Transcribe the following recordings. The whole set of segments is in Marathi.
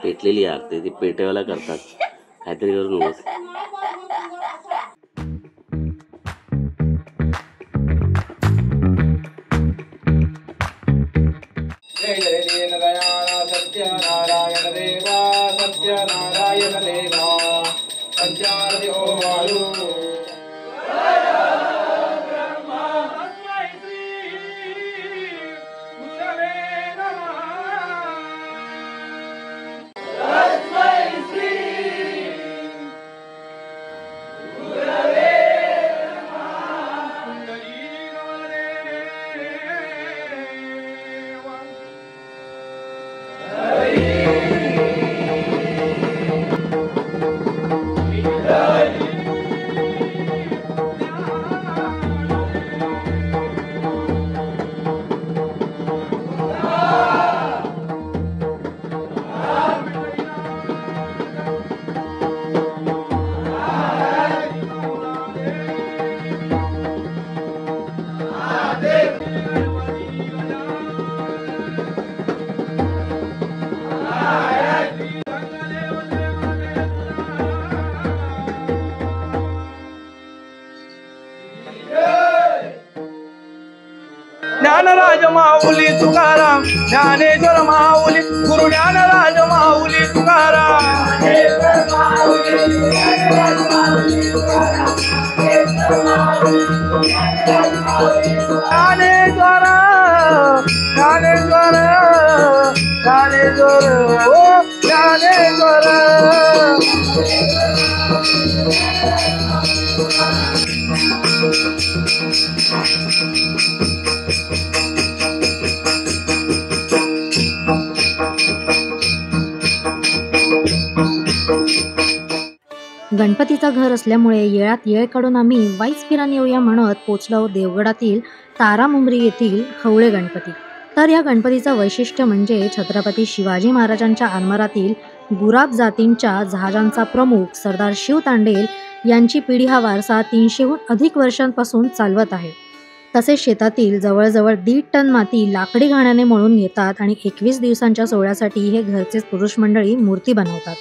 पेटलेली आग ती पेटवायला करतात, काहीतरी करून बस. सत्यनारायण देवा सत्यनारायण देवा पंचारति ओवाळू ज्ञानराज माऊली तुकाराम ज्ञानेश्वर माऊली गुरु ज्ञानराज माऊली तुकाराम ज्ञानेश्वर ज्ञानेश्वर ज्ञानेश्वर ओ ज्ञानेश्वर. गणपतीचं घर असल्यामुळे येळात येळ काढून आम्ही वाईस फिरान येऊया म्हणत पोचलो देवगडातील तारामुंबरी येथील खवळे गणपती. तर या गणपतीचं वैशिष्ट्य म्हणजे छत्रपती शिवाजी महाराजांच्या आरमारातील गुराब जातींच्या जहाजांचा प्रमुख सरदार शिव तांडेल यांची पिढी हा वारसा 300हून अधिक वर्षांपासून चालवत आहे. तसेच शेतातील जवळजवळ 1.5 टन माती लाकडी घाण्याने मळून घेतात आणि 21 दिवसांच्या सोहळ्यासाठी हे घरचेच पुरुष मंडळी मूर्ती बनवतात.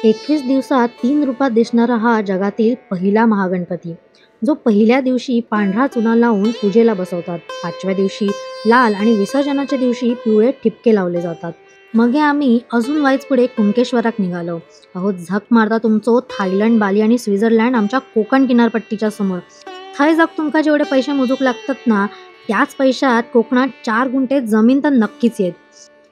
21 दिवसात 3 रूपात दिसणारा हा जगातील पहिला महागणपती, जो पहिल्या दिवशी पांढरा चुना लावून पूजेला बसवतात, 5व्या दिवशी लाल आणि विसर्जनाच्या दिवशी पिवळे ठिपके लावले जातात. मग आम्ही अजून वाईच पुढे कुणकेश्वराक निघालो. अहो झक मारता तुमचो थायलंड, बाली आणि स्वित्झर्लंड आमच्या कोकण किनारपट्टीच्या समोर. थंय जग तुमका जेवढे पैसे मोजूक लागतात ना, त्याच पैशात कोकणात 4 गुंठे जमीन तर नक्कीच येत.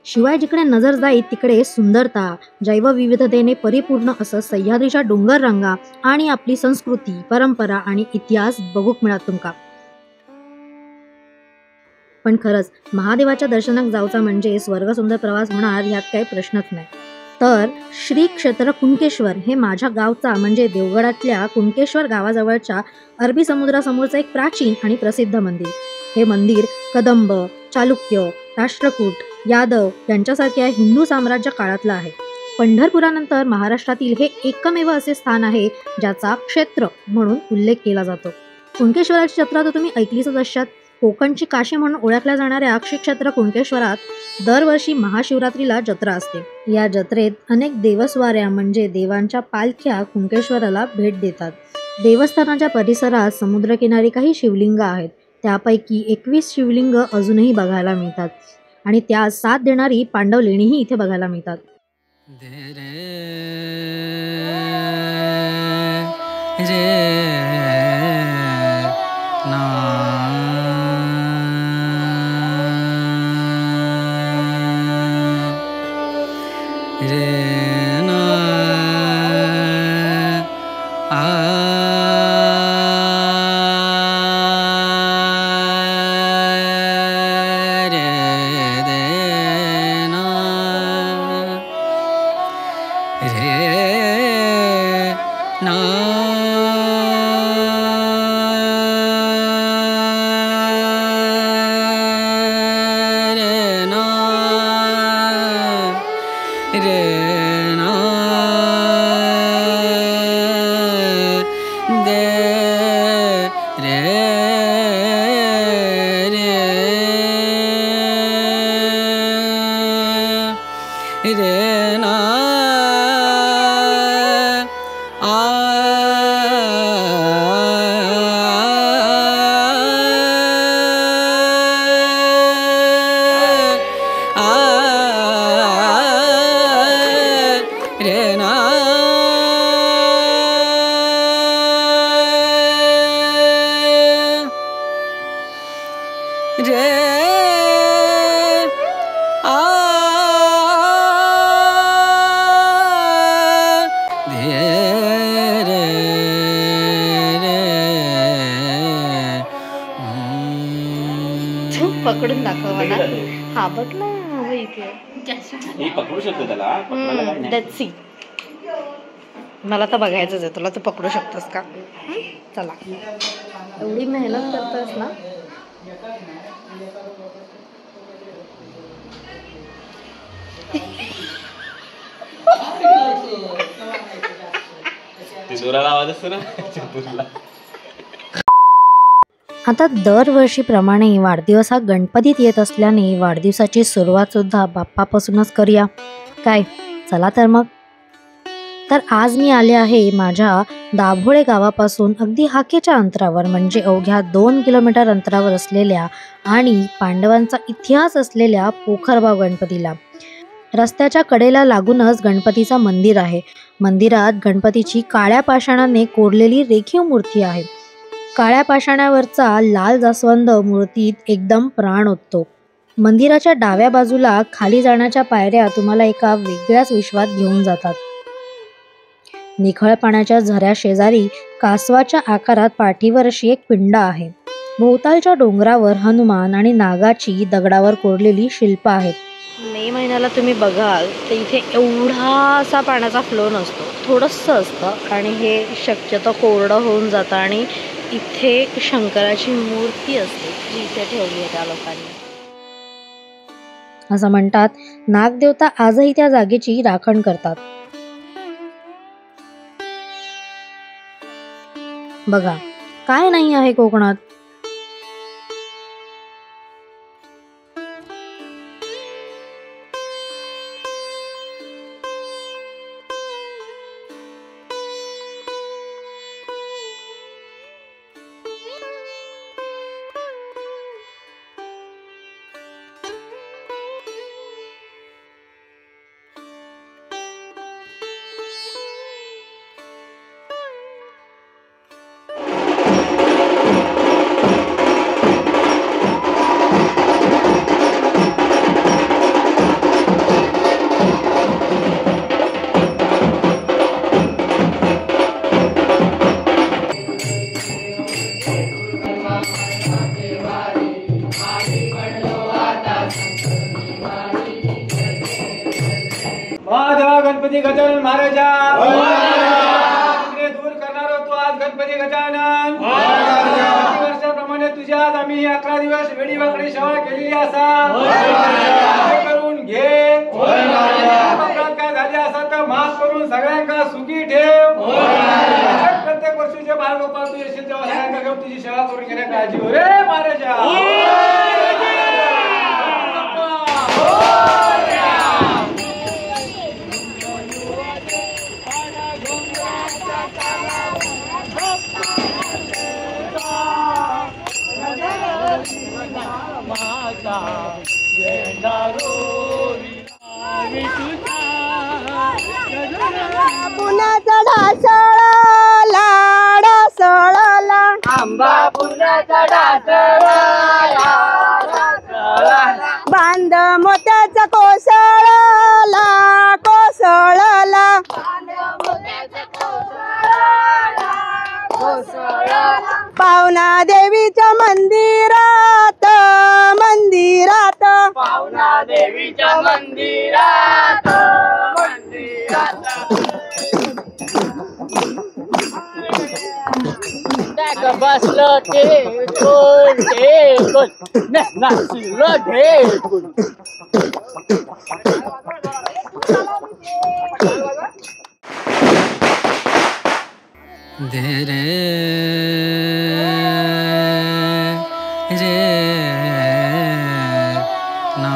शिवाय जिकडे नजर जाईल तिकडे सुंदरता, जैवविविधतेने परिपूर्ण असं सह्याद्रीच्या डोंगर रंगा आणि आपली संस्कृती, परंपरा आणि इतिहास बघूक मिळत तुमका. पण खरंच महादेवाच्या दर्शनाक जाऊचा म्हणजे स्वर्गसुंदर प्रवास होणार यात काही प्रश्नच नाही. तर श्री क्षेत्र कुणकेश्वर हे माझ्या गावचा म्हणजे देवगडातल्या कुणकेश्वर गावाजवळच्या अरबी समुद्रासमोरचं एक प्राचीन आणि प्रसिद्ध मंदिर. हे मंदिर कदंब, चालुक्य, राष्ट्रकूट, यादव यांच्यासारख्या हिंदू साम्राज्य काळातलं आहे. पंढरपुरानंतर महाराष्ट्रातील हे एकमेव असे स्थान आहे ज्याचा क्षेत्र म्हणून उल्लेख केला जातो. कुणकेश्वराची जत्रा तर तुम्ही ऐकलीच असतात. कोकणची काशी म्हणून ओळखल्या जाणाऱ्या श्री क्षेत्र कुणकेश्वरात दरवर्षी महाशिवरात्रीला जत्रा असते. या जत्रेत अनेक देवस्वाऱ्या म्हणजे देवांच्या पालख्या कुणकेश्वराला भेट देतात. देवस्थानाच्या परिसरात समुद्रकिनारी काही शिवलिंग आहेत. त्यापैकी 21 शिवलिंग अजूनही बघायला मिळतात आणि त्यास साथ देणारी पांडव लेणीही इथे बघायला मिळतात. रे ना पकडून दाखव मला. हा बघ ना इथे पकडू शकतो त्याला. Let's see. मला तर बघायचंच आहे. तुला तू पकडू शकतोस का? चला, एवढी मेहनत करतोस ना. आवाज असतो ना. आता दरवर्षीप्रमाणे वाढदिवस हा गणपतीत येत असल्याने वाढदिवसाची सुरुवात सुद्धा बाप्पापासूनच करूया काय. चला तर मग. तर आज मी आले आहे माझ्या दाभोळे गावापासून अगदी हाकेच्या अंतरावर, म्हणजे अवघ्या 2 किलोमीटर अंतरावर असलेल्या आणि पांडवांचा इतिहास असलेल्या पोखरबाव गणपतीला. रस्त्याच्या कडेला लागूनच गणपतीचं मंदिर आहे. मंदिरात गणपतीची काळ्या पाषाणाने कोरलेली रेखीव मूर्ती आहे. काळ्या पाषाणावरचा लाल जास्वंद मूर्तीत एकदम प्राण ओततो. मंदिराच्या डाव्या बाजूला खाली जाण्याच्या पायऱ्या तुम्हाला एका वेगळ्याच विश्वात घेऊन जातात. निखळ पाण्याच्या झऱ्या शेजारी कासवाच्या आकारात पाठीवर अशी एक पिंड आहे. भोवतालच्या डोंगरावर हनुमान आणि नागाची दगडावर कोरलेली शिल्प आहेत. मे महिन्याला तुम्ही बघाल तर इथे एवढा असा पाण्याचा फ्लो नसतो, थोडंसं असतं आणि हे शक्यतो कोरडं होऊन जातं. आणि इथे शंकराची मूर्ती असते जी इथे ठेवली आहे त्या लोकांनी. असं म्हणतात नागदेवता आजही त्या जागेची राखण करतात. बघा काय नाही आहे कोकणात. महादेवा गणपती गजानन महाराजा दूर करणारा तू आज गणपती गजानन. प्रति वर्षाप्रमाणे तुझ्या आज आम्ही 11 दिवस वेडी वाकडी सेवा केलेली असा करून घे. अपराध काय झाले असा तर माफ करून सगळ्यांना सुखी ठेव. प्रत्येक वर्षीच्या बाळगोपाल तू येशील तेव्हा सगळ्यांना घेऊन तुझी सेवा करून घेण्या काळजी हो रे महाराजा. पुण्याचा ढासळा लाडा सळला आंबा पुण्याचा ढासळा बांध मोत्याचा कोसळला कोसळला पावना देवीच्या मंदिरात मंदिरात पावना देवीच्या मंदिरात बसलं ते नाशिलं ढेकून दे रे रे ना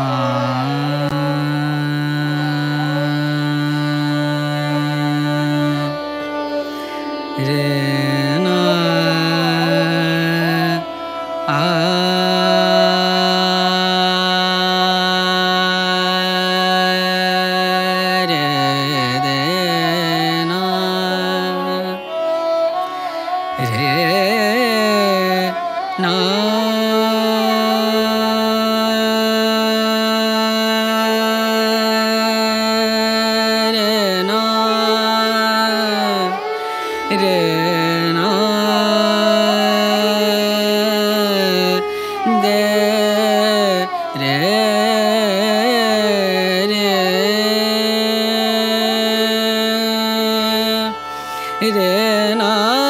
रे ना